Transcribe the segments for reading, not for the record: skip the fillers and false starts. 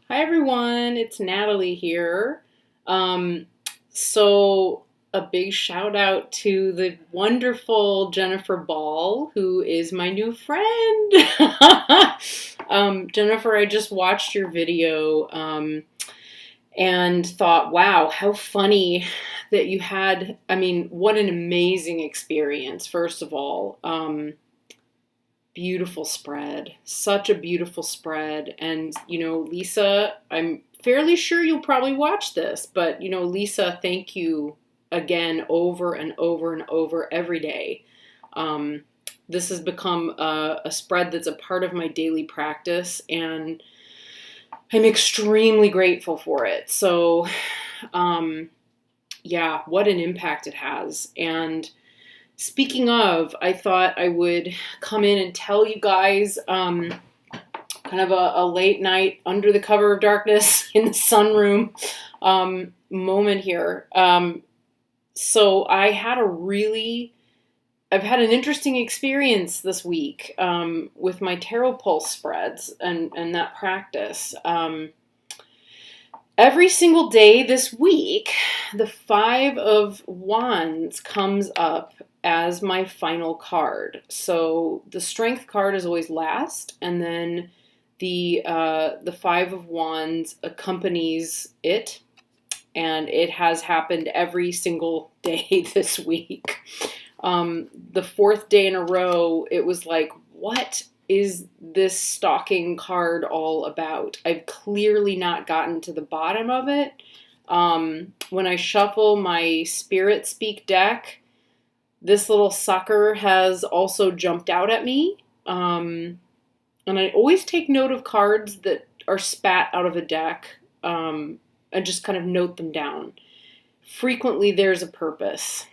Hi everyone, it's Natalie here. Um, so a big shout out to the wonderful Jennifer Ball, who is my new friend. Jennifer, I just watched your video and thought, wow, how funny that you had. I mean, what an amazing experience, first of all. Beautiful spread. Such a beautiful spread. And, Lisa, I'm fairly sure you'll probably watch this, but, Lisa, thank you again over and over and over every day. Um, this has become a spread that's a part of my daily practice, and I'm extremely grateful for it. So, yeah, what an impact it has. And speaking of, I thought I would come in and tell you guys kind of a late night under the cover of darkness in the sunroom moment here. So I've had an interesting experience this week with my tarot pulse spreads and that practice. Every single day this week, the Five of Wands comes up as my final card. So the Strength card is always last, and then the Five of Wands accompanies it, and it has happened every single day this week. The fourth day in a row, it was like, what is this stalking card all about? I've clearly not gotten to the bottom of it. When I shuffle my Spirit Speak deck, this little sucker has also jumped out at me. And I always take note of cards that are spat out of a deck and just kind of note them down. Frequently, there's a purpose.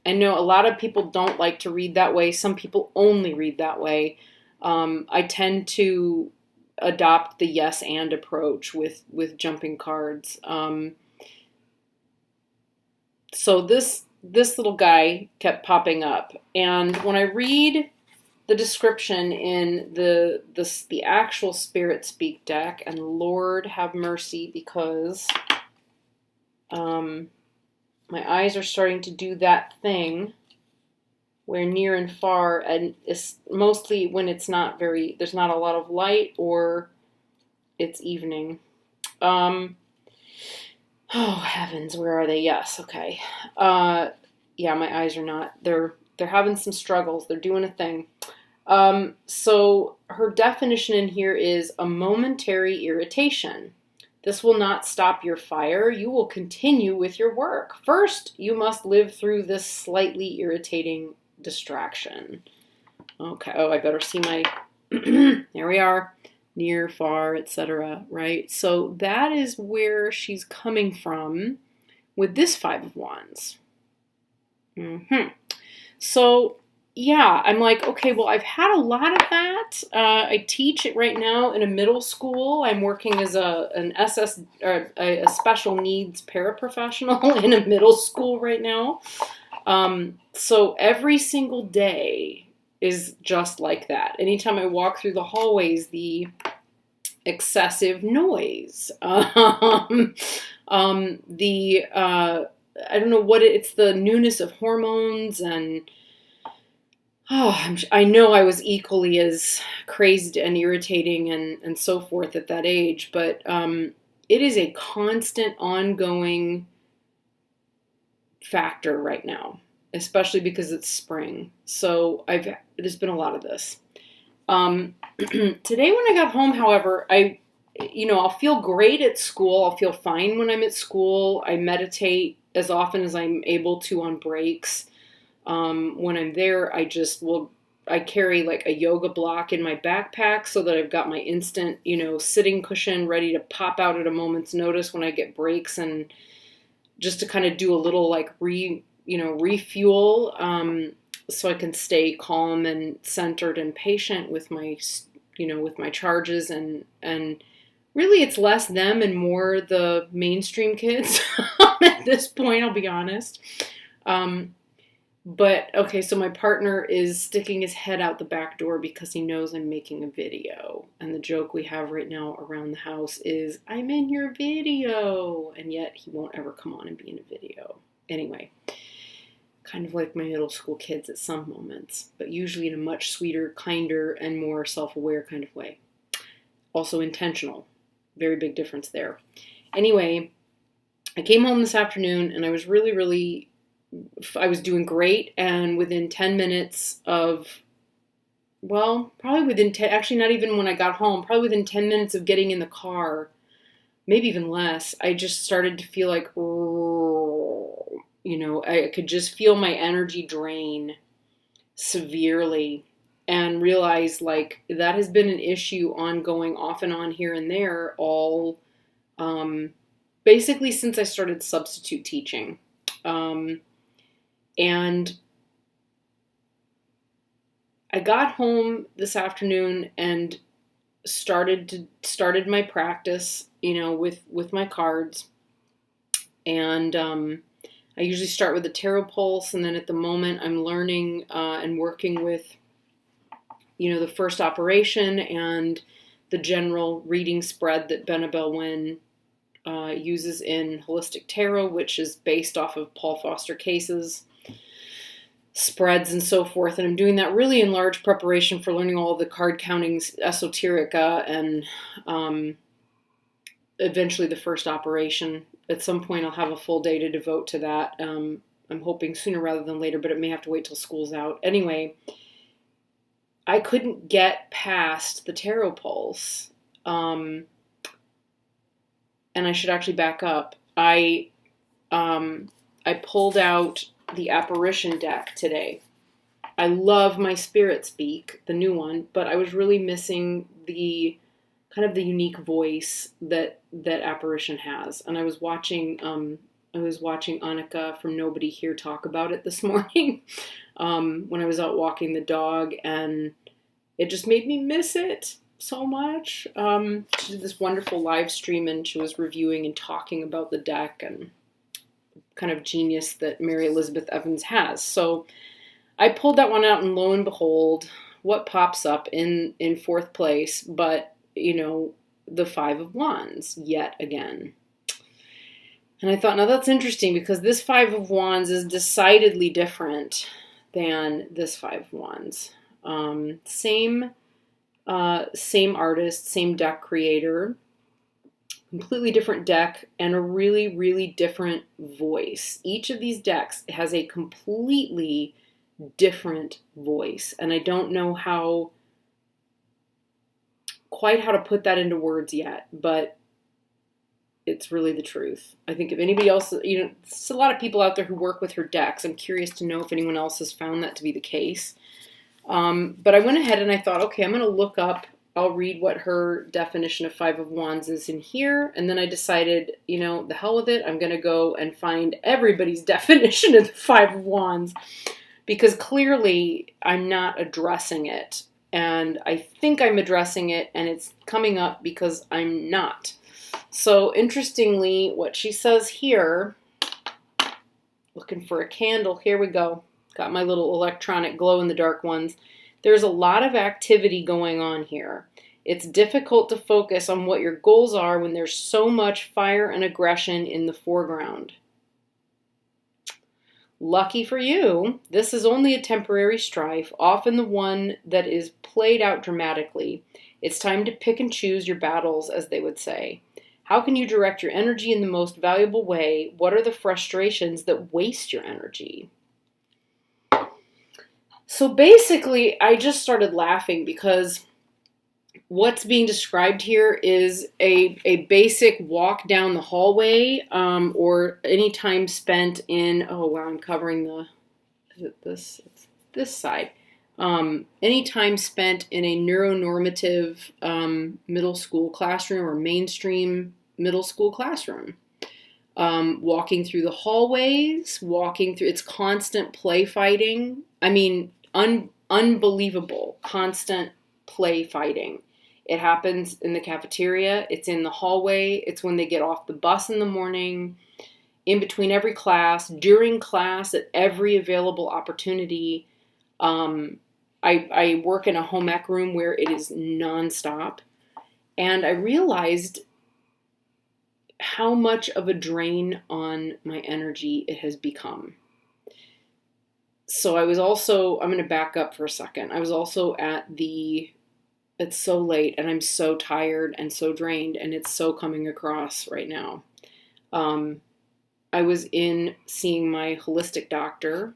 I know a lot of people don't like to read that way. Some people only read that way. I tend to adopt the yes and approach with jumping cards. So this little guy kept popping up, and when I read the description in the actual Spirit Speak deck, and Lord have mercy, because my eyes are starting to do that thing where near and far, and it's mostly when there's not a lot of light or it's evening. Oh heavens, where are they? Yes, okay. Yeah, my eyes are not. They're having some struggles. They're doing a thing. So her definition in here is a momentary irritation. This will not stop your fire. You will continue with your work. First, you must live through this slightly irritating distraction. Okay. Oh, I better see my... There we are. Near, far, etc. Right? So that is where she's coming from with this Five of Wands. So... yeah, I'm like, okay, well, I've had a lot of that. I teach it right now in a middle school. I'm working as an SS or a special needs paraprofessional in a middle school right now. So every single day is just like that. Anytime I walk through the hallways, the excessive noise, I don't know what it's the newness of hormones and. Oh, I know I was equally as crazed and irritating and so forth at that age, but it is a constant, ongoing factor right now, especially because it's spring. So there's been a lot of this. Today when I got home, however, I'll feel great at school. I'll feel fine when I'm at school. I meditate as often as I'm able to on breaks. When I'm there, I carry like a yoga block in my backpack so that I've got my instant, sitting cushion ready to pop out at a moment's notice when I get breaks, and just to kind of do a little like refuel, so I can stay calm and centered and patient with my charges, and really it's less them and more the mainstream kids at this point, I'll be honest. But okay, so my partner is sticking his head out the back door because he knows I'm making a video. And the joke we have right now around the house is, I'm in your video. And yet he won't ever come on and be in a video. Anyway, kind of like my middle school kids at some moments, but usually in a much sweeter, kinder, and more self-aware kind of way. Also intentional. Very big difference there. Anyway, I came home this afternoon and I was I was doing great, and within 10 minutes of, well, probably within 10, actually not even when I got home, probably within 10 minutes of getting in the car, maybe even less, I just started to feel like, I could just feel my energy drain severely, and realize like that has been an issue ongoing off and on here and there all, basically since I started substitute teaching. And I got home this afternoon and started my practice, with my cards. And I usually start with a tarot pulse, and then at the moment I'm learning and working with, the first operation and the general reading spread that Benabel Wynn uses in Holistic Tarot, which is based off of Paul Foster Case's spreads and so forth. And I'm doing that really in large preparation for learning all of the card counting esoterica and eventually the first operation. At some point I'll have a full day to devote to that. I'm hoping sooner rather than later, but it may have to wait till school's out. Anyway, I couldn't get past the tarot pulse. And I should actually back up. I pulled out the apparition deck today. I love my Spirit Speak, the new one, but I was really missing the kind of the unique voice that apparition has. And I was watching Annika from Nobody Here talk about it this morning when I was out walking the dog, and it just made me miss it so much. She did this wonderful live stream, and she was reviewing and talking about the deck and kind of genius that Mary Elizabeth Evans has. So I pulled that one out, and lo and behold, what pops up in fourth place, but, the Five of Wands yet again. And I thought, now that's interesting, because this Five of Wands is decidedly different than this Five of Wands. Same artist, same deck creator, completely different deck, and a really, really different voice. Each of these decks has a completely different voice, and I don't know quite how to put that into words yet, but it's really the truth. I think if anybody else, there's a lot of people out there who work with her decks. I'm curious to know if anyone else has found that to be the case. But I went ahead and I thought, okay, I'm going to look up, I'll read what her definition of Five of Wands is in here. And then I decided, the hell with it. I'm going to go and find everybody's definition of the Five of Wands, because clearly I'm not addressing it. And I think I'm addressing it, and it's coming up because I'm not. So interestingly, what she says here, looking for a candle, here we go. Got my little electronic glow-in-the-dark ones. There's a lot of activity going on here. It's difficult to focus on what your goals are when there's so much fire and aggression in the foreground. Lucky for you, this is only a temporary strife, often the one that is played out dramatically. It's time to pick and choose your battles, as they would say. How can you direct your energy in the most valuable way? What are the frustrations that waste your energy? So basically, I just started laughing because what's being described here is a basic walk down the hallway, or any time spent in, oh wow, I'm covering it's this side. Any time spent in a neuronormative middle school classroom or mainstream middle school classroom. Walking through the hallways, it's constant play fighting. I mean, unbelievable, constant play fighting. It happens in the cafeteria. It's in the hallway. It's when they get off the bus in the morning. in between every class, during class, at every available opportunity. I work in a home ec room where it is nonstop. And I realized how much of a drain on my energy it has become. So I'm going to back up for a second. I was also it's so late and I'm so tired and so drained, and it's so coming across right now. I was in seeing my holistic doctor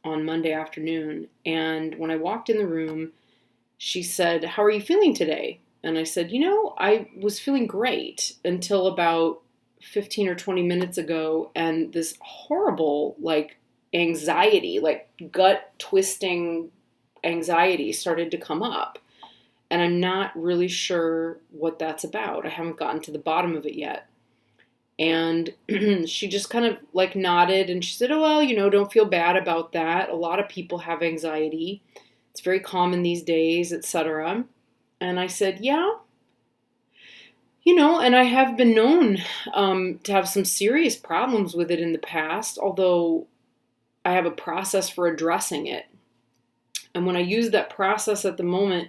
on Monday afternoon, and when I walked in the room, she said, "How are you feeling today?" And I said, I was feeling great until about 15 or 20 minutes ago, and this horrible, anxiety, gut twisting anxiety started to come up. And I'm not really sure what that's about. I haven't gotten to the bottom of it yet. And she just kind of nodded, and she said, "Oh, well, don't feel bad about that. A lot of people have anxiety. It's very common these days, etc." And I said, "Yeah, and I have been known to have some serious problems with it in the past, although I have a process for addressing it. And when I use that process at the moment,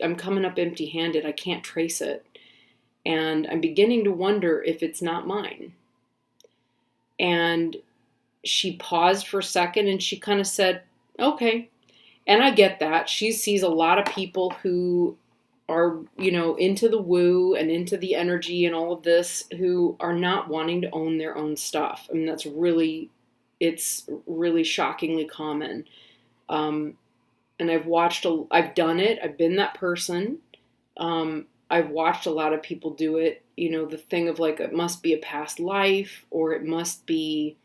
I'm coming up empty-handed. I can't trace it. And I'm beginning to wonder if it's not mine." And she paused for a second and she kind of said, "Okay." And I get that. She sees a lot of people who are, into the woo and into the energy and all of this, who are not wanting to own their own stuff. I mean, it's really shockingly common. And I've done it. I've been that person. I've watched a lot of people do it. The thing of it must be a past life, or it must be,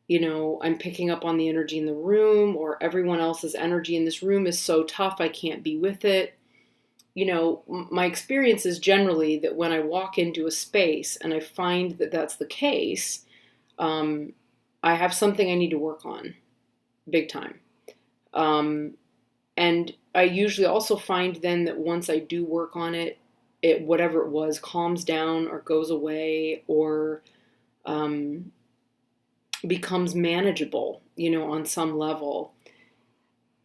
I'm picking up on the energy in the room, or everyone else's energy in this room is so tough I can't be with it. My experience is generally that when I walk into a space and I find that that's the case, I have something I need to work on, big time. And I usually also find then that once I do work on it, whatever it was, calms down or goes away, or becomes manageable, on some level.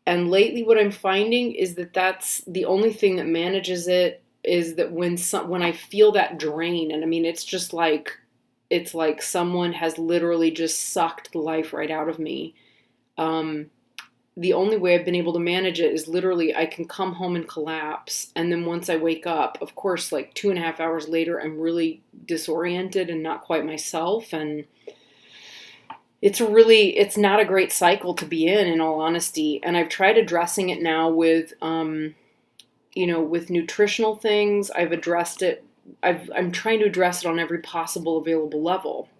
And lately what I'm finding is that that's the only thing that manages it, is that when I feel that drain, and I mean, it's just it's like someone has literally just sucked the life right out of me. The only way I've been able to manage it is literally I can come home and collapse. And then once I wake up, of course, 2.5 hours later, I'm really disoriented and not quite myself. And it's not a great cycle to be in all honesty. And I've tried addressing it now with, with nutritional things. I've addressed it. I'm trying to address it on every possible available level.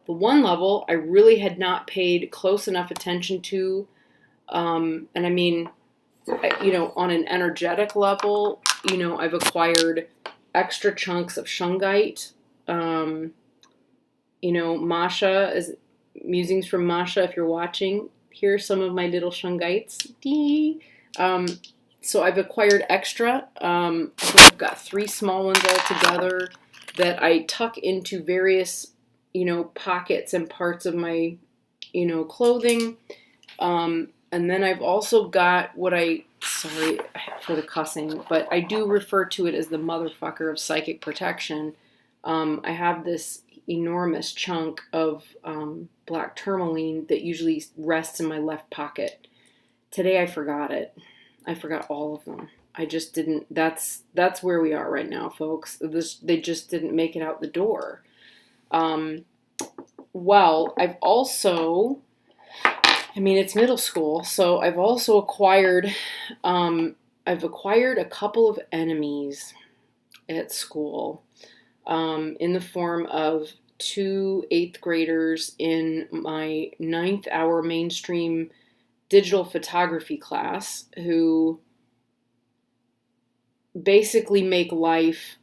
The one level I really had not paid close enough attention to. And I mean, on an energetic level, I've acquired extra chunks of shungite. Masha is musings from Masha. If you're watching, here's some of my little shungites. So I've acquired extra. I think I've got 3 small ones all together that I tuck into various, pockets and parts of my, clothing. And then I've also got sorry for the cussing, but I do refer to it as the motherfucker of psychic protection. I have this enormous chunk of black tourmaline that usually rests in my left pocket. Today I forgot it. I forgot all of them. I just didn't. That's where we are right now, folks. They just didn't make it out the door. Well, I've also, it's middle school, so I've also acquired, a couple of enemies at school, in the form of 2 8th graders in my 9th hour mainstream digital photography class, who basically make life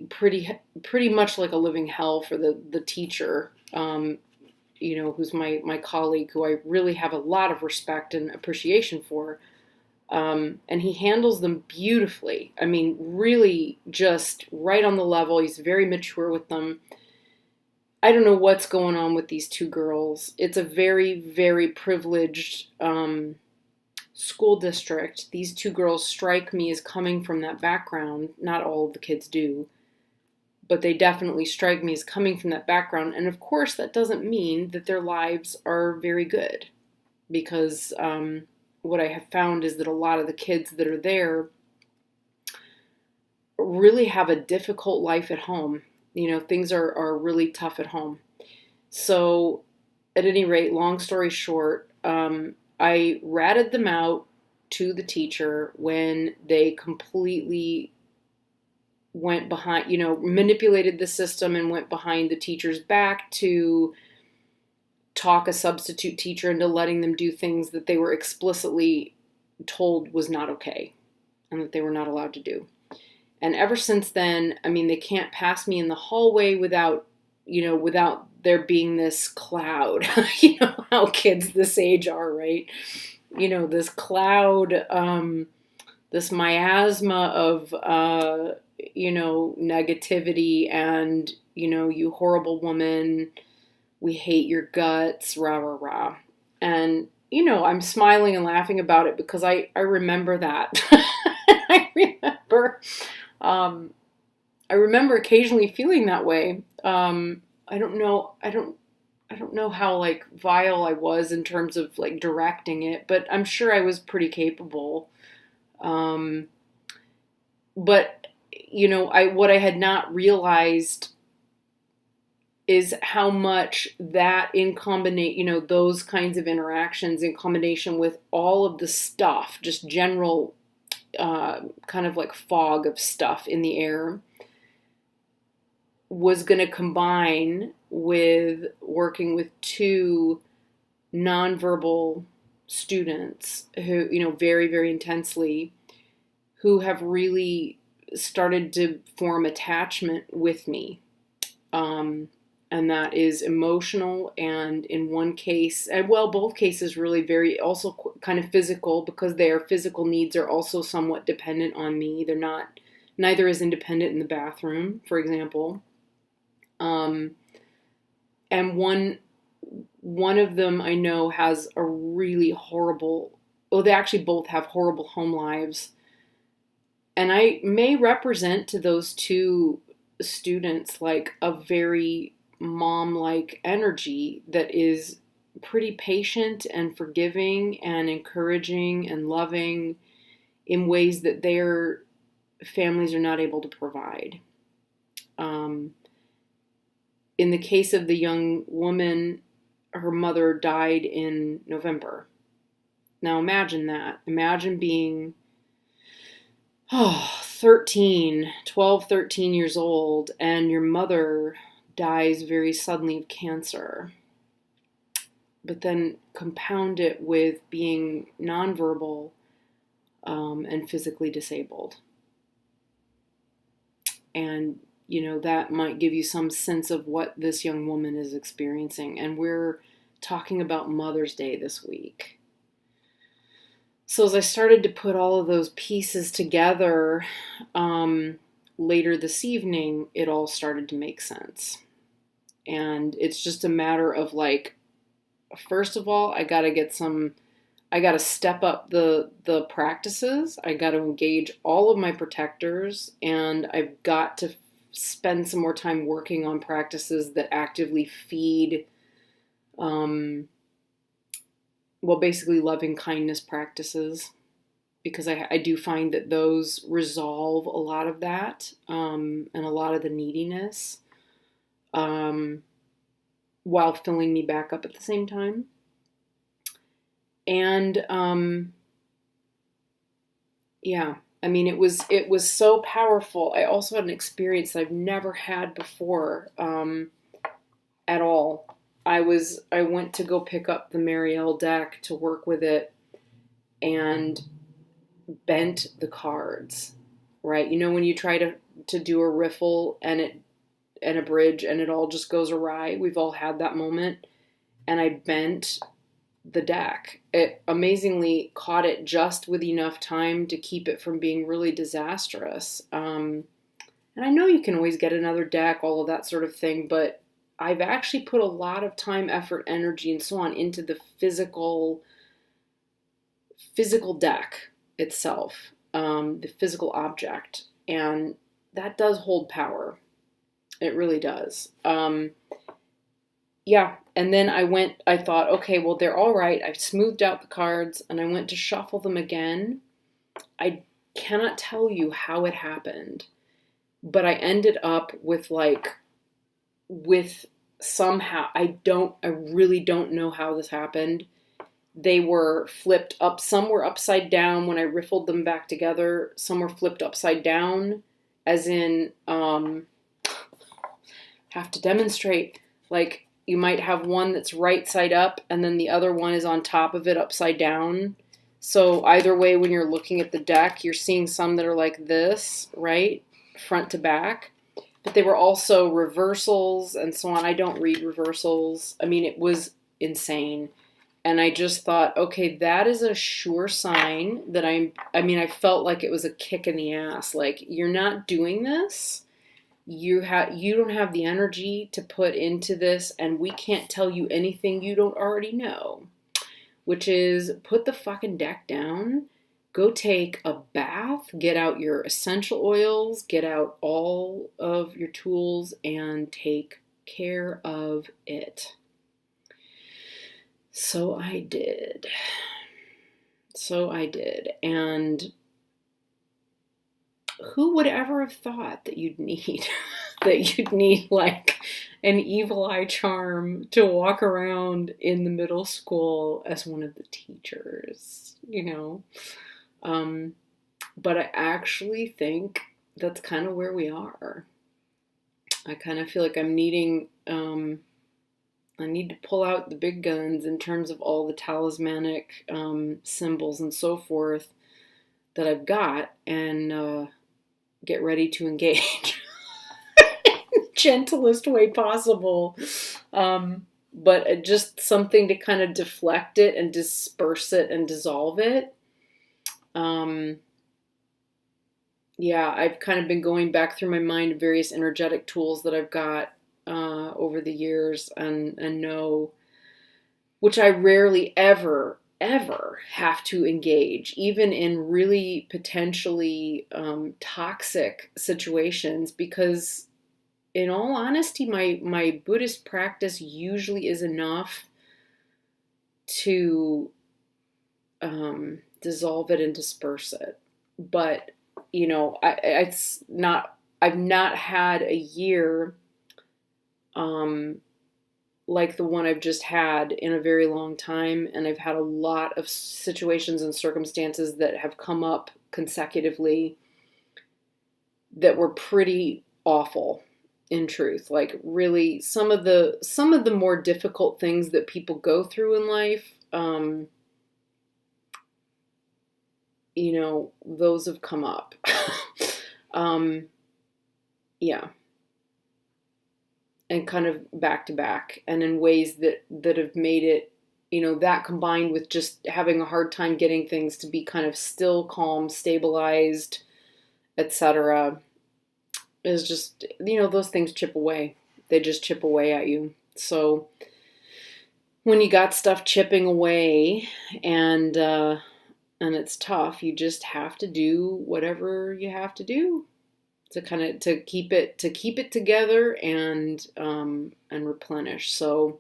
pretty much like a living hell for the teacher, who's my colleague, who I really have a lot of respect and appreciation for. And he handles them beautifully. I mean, really just right on the level. He's very mature with them. I don't know what's going on with these two girls. It's a very, very privileged school district. These two girls strike me as coming from that background. Not all of the kids do, but they definitely strike me as coming from that background. And of course, that doesn't mean that their lives are very good, because what I have found is that a lot of the kids that are there really have a difficult life at home. Things are really tough at home. So, at any rate, long story short, I ratted them out to the teacher when they completely went behind, manipulated the system and went behind the teacher's back to talk a substitute teacher into letting them do things that they were explicitly told was not okay and that they were not allowed to do. And ever since then, I mean, they can't pass me in the hallway without there being this cloud. How kids this age are, right? This cloud, this miasma of, negativity and, you horrible woman, we hate your guts, rah, rah, rah. And, I'm smiling and laughing about it because I remember that. I remember occasionally feeling that way. I don't know how like vile I was in terms of like directing it, but I'm sure I was pretty capable. But what I had not realized is how much that in combination, those kinds of interactions in combination with all of the stuff, just general kind of like fog of stuff in the air, was going to combine with working with two nonverbal students who, very, very intensely, who have really started to form attachment with me. And that is emotional, and in one case, and well, both cases really very also kind of physical, because their physical needs are also somewhat dependent on me. Neither is independent in the bathroom, for example. And one of them I know has a really horrible, well, they actually both have horrible home lives. And I may represent to those two students like a very mom-like energy that is pretty patient and forgiving and encouraging and loving in ways that their families are not able to provide. In the case of the young woman, her mother died in November. Now imagine that. Imagine being 12, 13 years old, and your mother dies very suddenly of cancer. But then compound it with being nonverbal and physically disabled. And, that might give you some sense of what this young woman is experiencing. And we're talking about Mother's Day this week. So as I started to put all of those pieces together later this evening, it all started to make sense. And it's just a matter of like, first of all, I got to step up the practices. I got to engage all of my protectors, and I've got to spend some more time working on practices that actively feed, basically loving kindness practices, because I do find that those resolve a lot of that, and a lot of the neediness, while filling me back up at the same time. And, yeah, I mean, it was so powerful. I also had an experience that I've never had before, at all. I went to go pick up the Marielle deck to work with it and bent the cards, right? When you try to do a riffle and a bridge and it all just goes awry. We've all had that moment. And I bent the deck. It amazingly caught it just with enough time to keep it from being really disastrous. And I know you can always get another deck, all of that sort of thing, but I've actually put a lot of time, effort, energy, and so on into the physical deck itself, the physical object, and that does hold power. It really does. Yeah, and then I thought, okay, well, they're all right. I smoothed out the cards, and I went to shuffle them again. I cannot tell you how it happened, but I ended up with somehow, I really don't know how this happened. They were flipped up. Some were upside down when I riffled them back together. Some were flipped upside down, as in, have to demonstrate. Like, you might have one that's right side up, and then the other one is on top of it upside down. So either way, when you're looking at the deck, you're seeing some that are like this, right? Front to back. But they were also reversals and so on. I don't read reversals. I mean, it was insane. And I just thought, okay, that is a sure sign that I felt like it was a kick in the ass. Like, you're not doing this. You don't have the energy to put into this, and we can't tell you anything you don't already know. Which is, put the fucking deck down, go take a bath, get out your essential oils, get out all of your tools, and take care of it. So I did. And who would ever have thought that you'd need like an evil eye charm to walk around in the middle school as one of the teachers, But I actually think that's kind of where we are. I kind of feel like I need to pull out the big guns in terms of all the talismanic symbols and so forth that I've got, and get ready to engage in the gentlest way possible. But just something to kind of deflect it and disperse it and dissolve it. Yeah, I've kind of been going back through my mind various energetic tools that I've got over the years, and know, which I rarely ever have to engage, even in really potentially toxic situations, because in all honesty, my Buddhist practice usually is enough to dissolve it and disperse it. But I've not had a year like the one I've just had in a very long time, and I've had a lot of situations and circumstances that have come up consecutively that were pretty awful, in truth. Like, really, some of the more difficult things that people go through in life, those have come up. Yeah. And kind of back to back, and in ways that have made it, that combined with just having a hard time getting things to be kind of still, calm, stabilized, etc., is just, those things chip away. They just chip away at you. So when you got stuff chipping away, and it's tough, you just have to do whatever you have to do to keep it together and replenish. So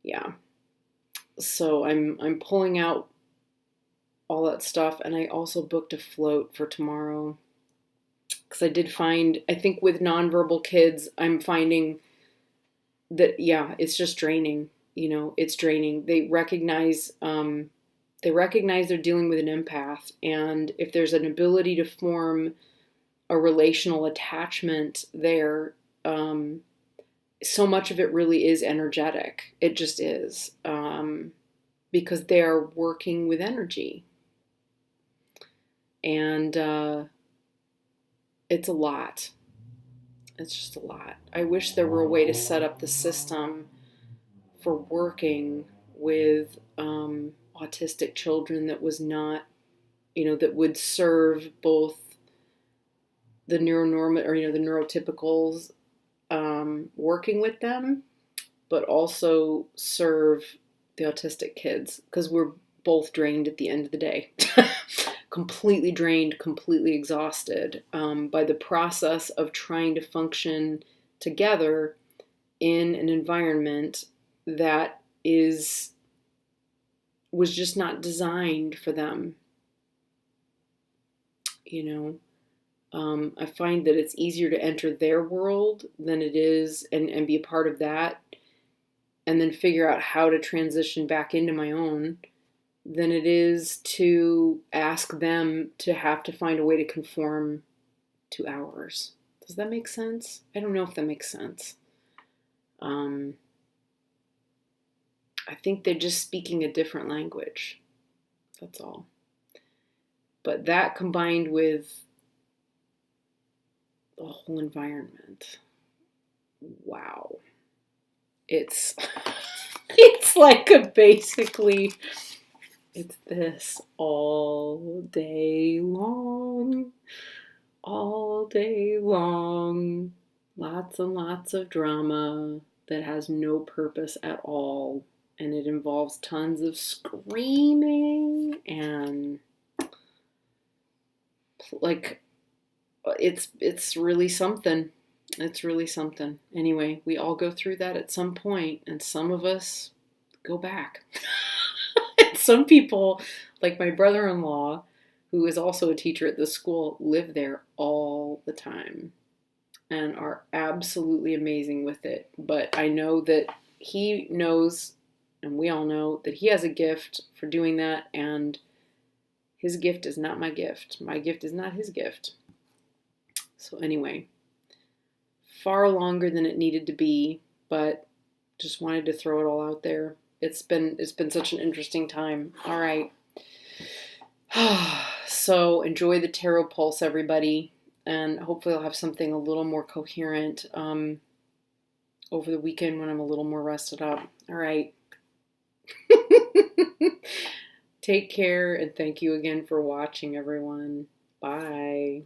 yeah, so I'm pulling out all that stuff, and I also booked a float for tomorrow, because I did find, I think with nonverbal kids, I'm finding that, yeah, it's just draining. It's draining. They recognize they're dealing with an empath, and if there's an ability to form a relational attachment there, so much of it really is energetic. It just is, because they're working with energy, and it's a lot. It's just a lot. I wish there were a way to set up the system for working with autistic children that was not, that would serve both the neuronormative, or the neurotypicals, working with them, but also serve the autistic kids, because we're both drained at the end of the day. Completely drained, completely exhausted by the process of trying to function together in an environment that was just not designed for them. I find that it's easier to enter their world than it is and be a part of that, and then figure out how to transition back into my own, than it is to ask them to have to find a way to conform to ours. Does that make sense? I don't know if that makes sense. I think they're just speaking a different language. That's all. But that combined with the whole environment, wow. It's like basically it's this all day long. All day long. Lots and lots of drama that has no purpose at all. And it involves tons of screaming and it's really something. It's really something. Anyway, we all go through that at some point, and some of us go back. Some people, like my brother-in-law, who is also a teacher at this school, live there all the time and are absolutely amazing with it. But I know that he knows, and we all know, that he has a gift for doing that, and his gift is not my gift. My gift is not his gift. So anyway, far longer than it needed to be, but just wanted to throw it all out there. It's been such an interesting time. All right. So enjoy the Tarot Pulse, everybody, and hopefully I'll have something a little more coherent over the weekend when I'm a little more rested up. All right. Take care, and thank you again for watching, everyone. Bye.